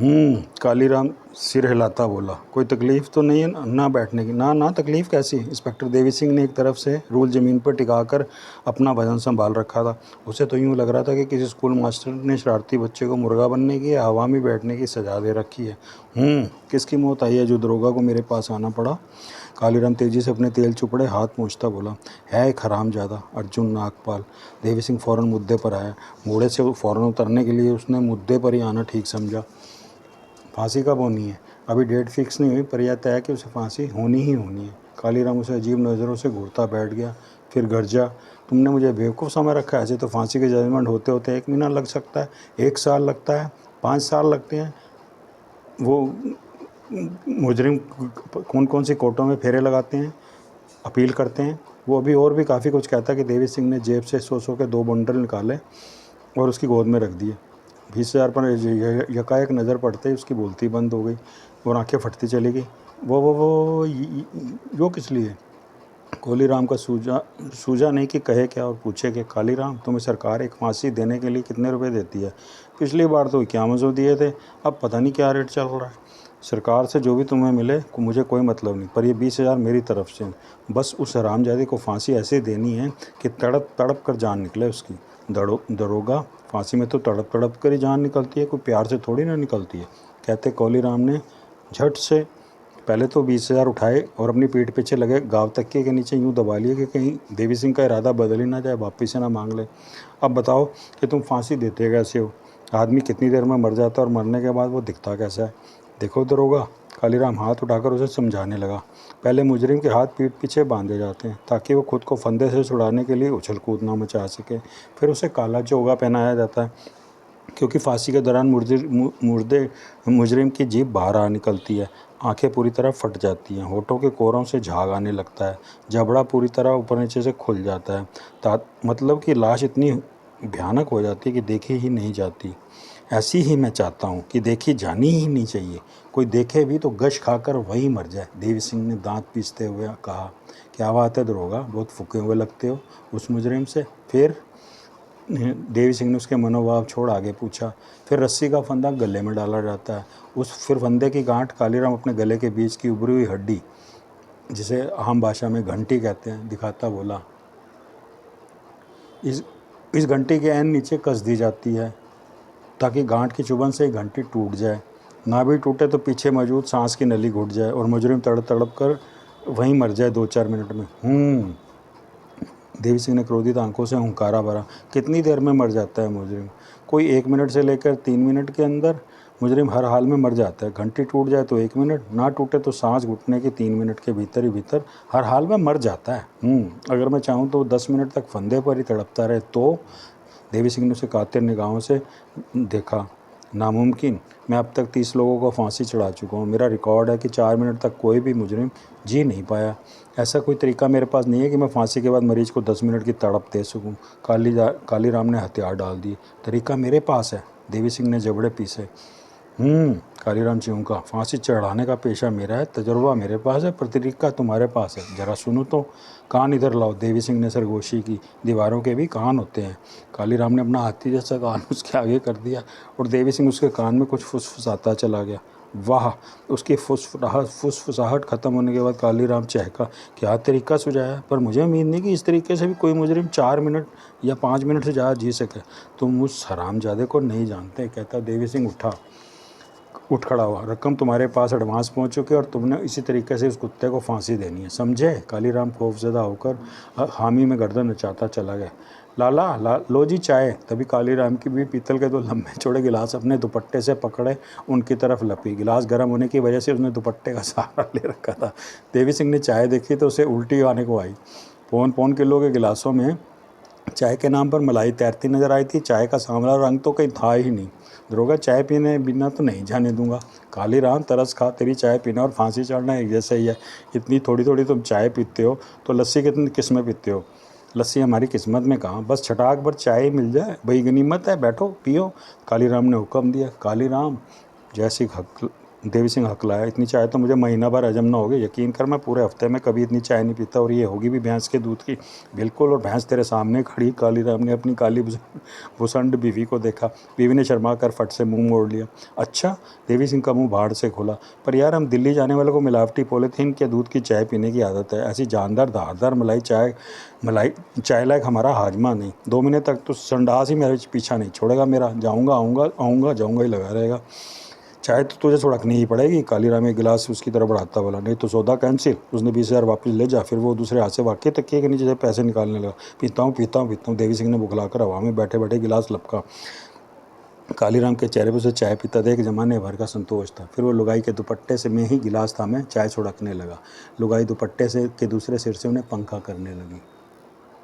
कालीराम सिर हिलाता बोला, कोई तकलीफ़ तो नहीं है ना बैठने की? ना ना, तकलीफ़ कैसी? इंस्पेक्टर देवी सिंह ने एक तरफ से रूल ज़मीन पर टिकाकर अपना वजन संभाल रखा था। उसे तो यूँ लग रहा था कि किसी स्कूल मास्टर ने शरारती बच्चे को मुर्गा बनने की या हवा में बैठने की सजा दे रखी है। किसकी मौत आई है जो दरोगा को मेरे पास आना पड़ा? कालीराम तेजी से अपने तेल चुपड़े हाथ पोंछता बोला, है एक हरामजादा अर्जुन नागपाल। देवी सिंह फ़ौरन मुद्दे पर आया। घोड़े से फ़ौरन उतरने के लिए उसने मुद्दे पर ही आना ठीक समझा। फांसी कब होनी है? अभी डेट फिक्स नहीं हुई, पर यह तय है कि उसे फांसी होनी ही होनी है। कालीराम उसे अजीब नज़रों से घूरता बैठ गया। फिर गरजा, तुमने मुझे बेवकूफ़ समझ रखा है? ऐसे तो फांसी के जजमेंट होते होते 1 महीना लग सकता है, 1 साल लगता है, 5 साल लगते हैं। वो मुजरिम कौन कौन सी कोर्टों में फेरे लगाते हैं, अपील करते हैं। वो अभी और भी काफ़ी कुछ कहता कि देवी सिंह ने जेब से 100 के 2 बंडल निकाले और उसकी गोद में रख दिए। 20,000 पर यकायक नज़र पड़ते ही उसकी बोलती बंद हो गई और आंखें फटती चली गई। वो यो किस लिए? कोलीराम का सूझा नहीं कि कहे क्या और पूछे कि कालीराम, तुम्हें सरकार एक फांसी देने के लिए कितने रुपए देती है? पिछली बार तो 51 दिए थे, अब पता नहीं क्या रेट चल रहा है। सरकार से जो भी तुम्हें मिले मुझे कोई मतलब नहीं, पर ये 20,000 मेरी तरफ से। बस उस हरामजादे को फांसी ऐसे देनी है कि तड़प तड़प कर जान निकले उसकी। दरोगा, फांसी में तो तड़प तड़प कर ही जान निकलती है, कोई प्यार से थोड़ी ना निकलती है, कहते कोलीराम ने झट से पहले तो 20,000 उठाए और अपनी पीठ पीछे लगे गाँव तकिए के नीचे यूँ दबा लिए कि कहीं देवी सिंह का इरादा बदल ही ना जाए, वापिस से ना मांग ले। अब बताओ कि तुम फांसी देते कैसे हो? आदमी कितनी देर में मर जाता है और मरने के बाद वो दिखता कैसा है? देखो दरोगा, कालीराम हाथ उठाकर उसे समझाने लगा, पहले मुजरिम के हाथ पीठ पीछे बांधे जाते हैं ताकि वो खुद को फंदे से छुड़ाने के लिए उछल कूद ना मचा सके। फिर उसे काला चोगा पहनाया जाता है, क्योंकि फांसी के दौरान मुर्दे मुजरिम की जीभ बाहर आ निकलती है, आंखें पूरी तरह फट जाती हैं, होठों के कोरों से झाग आने लगता है, जबड़ा पूरी तरह ऊपर नीचे से खुल जाता है। मतलब कि लाश इतनी भयानक हो जाती है कि देखी ही नहीं जाती। ऐसी ही मैं चाहता हूँ कि देखी जानी ही नहीं चाहिए, कोई देखे भी तो गश खाकर वहीं मर जाए। देवी सिंह ने दांत पीसते हुए कहा, क्या बात है दरोगा, बहुत फूके हुए लगते हो उस मुजरिम से? फिर देवी सिंह ने उसके मनोभाव छोड़ आगे पूछा, फिर रस्सी का फंदा गले में डाला जाता है। फिर फंदे की गांठ कालीराम अपने गले के बीच की उभरी हुई हड्डी, जिसे आम भाषा में घंटी कहते हैं, दिखाता बोला, इस घंटी के ऐन नीचे कस दी जाती है ताकि गांठ की चुभन से ही घंटी टूट जाए, ना भी टूटे तो पीछे मौजूद सांस की नली घुट जाए और मुजरिम तड़प तड़प कर वहीं मर जाए 2-4 मिनट में। देवी सिंह ने क्रोधित आंखों से हुंकारा भरा, कितनी देर में मर जाता है मुजरिम? कोई 1 मिनट से लेकर 3 मिनट के अंदर मुजरिम हर हाल में मर जाता है। घंटी टूट जाए तो 1 मिनट, ना टूटे तो सांस घुटने के 3 मिनट के भीतर ही भीतर हर हाल में मर जाता है। अगर मैं चाहूँ तो 10 मिनट तक फंदे पर ही तड़पता रहे तो? देवी सिंह ने उसे कातिर निगाहों से देखा, नामुमकिन, मैं अब तक 30 लोगों को फांसी चढ़ा चुका हूँ, मेरा रिकॉर्ड है कि 4 मिनट तक कोई भी मुजरिम जी नहीं पाया। ऐसा कोई तरीका मेरे पास नहीं है कि मैं फांसी के बाद मरीज को 10 मिनट की तड़प दे सकूं। कालीराम ने हथियार डाल दिए, तरीका मेरे पास है। देवी सिंह ने जबड़े पीसे। कालीराम चिऊँका, फांसी चढ़ाने का पेशा मेरा है, तजुर्बा मेरे पास है, पर तरीका तुम्हारे पास है, जरा सुनो तो। कान इधर लाओ। देवी सिंह ने सरगोशी की, दीवारों के भी कान होते हैं। कालीराम ने अपना हाथी जैसा कान उसके आगे कर दिया और देवी सिंह उसके कान में कुछ फुसफुसाता चला गया। वाह! उसकी फुसफुसाहट खत्म होने के बाद कालीराम चहका, क्या तरीका सुझाया, पर मुझे उम्मीद नहीं कि इस तरीके से भी कोई मुजरिम 4 मिनट या 5 मिनट से ज़्यादा जी सके। तुम उस हरामजादे को नहीं जानते, कहता देवी सिंह उठ खड़ा हुआ, रकम तुम्हारे पास एडवांस पहुंच चुकी है और तुमने इसी तरीके से उस कुत्ते को फांसी देनी है, समझे? कालीराम खौफजदा होकर हामी में गर्दन नचाता चला गया। लाला लो जी चाय। तभी कालीराम की भी पीतल के 2 लंबे चौड़े गिलास अपने दुपट्टे से पकड़े उनकी तरफ लपी। गिलास गर्म होने की वजह से उसने दुपट्टे का सहारा ले रखा था। देवी सिंह ने चाय देखी तो उसे उल्टी आने को आई। पौन किलो के गिलासों में चाय के नाम पर मलाई तैरती नजर आई थी। चाय का सांवला रंग तो कहीं था ही नहीं। दरोगा, चाय पीने बिना तो नहीं जाने दूंगा। कालीराम, तरस खा, तेरी चाय पीना और फांसी चढ़ना एक जैसा ही है। इतनी थोड़ी थोड़ी तुम चाय पीते हो तो लस्सी कितनी किस्में पीते हो? लस्सी हमारी किस्मत में कहाँ, बस छटाक भर चाय मिल जाए वही गनीमत है, बैठो पियो। कालीराम ने हुक्म दिया। कालीराम जैसी देवी सिंह हक लाया, इतनी चाय तो मुझे महीना भर हजम ना होगी, यकीन कर मैं पूरे हफ्ते में कभी इतनी चाय नहीं पीता, और ये होगी भी भैंस के दूध की। बिल्कुल, और भैंस तेरे सामने खड़ी। कालीराम ने अपनी काली भुसंड बीवी को देखा। बीवी ने शर्मा कर फट से मुंह मोड़ लिया। अच्छा, देवी सिंह का मुंह भाड़ से खोला। पर यार, हम दिल्ली जाने वालों को मिलावटी पॉलीथीन के दूध की चाय पीने की आदत है, ऐसी जानदार धारदार मलाई चाय लायक हमारा हाजमा नहीं। 2 महीने तक तो संडास ही मेरे पीछा नहीं छोड़ेगा मेरा, जाऊँगा आऊँगा आऊँगा जाऊँगा ही लगा रहेगा। चाय तो तुझे छुड़कनी ही पड़ेगी। कालीराम एक गिलास उसकी तरफ बढ़ाता बोला। नहीं तो सौदा कैंसिल। उसने 20,000 वापस ले जा। फिर वो दूसरे हाथ से वाकई तकिए के नीचे से पैसे निकालने लगा। पीता हूँ पीता हूँ पीता हूँ, देवी सिंह ने बुखलाकर हवा में बैठे बैठे गिलास लपका। कालीराम के चेहरे पर उसे चाय पीता देख जमाने भर का संतोष था। फिर वो लुगाई के दुपट्टे से में ही गिलास थामे चाय छुड़कने लगा। लुगाई दुपट्टे से के दूसरे सिर से उन्हें पंखा करने लगी।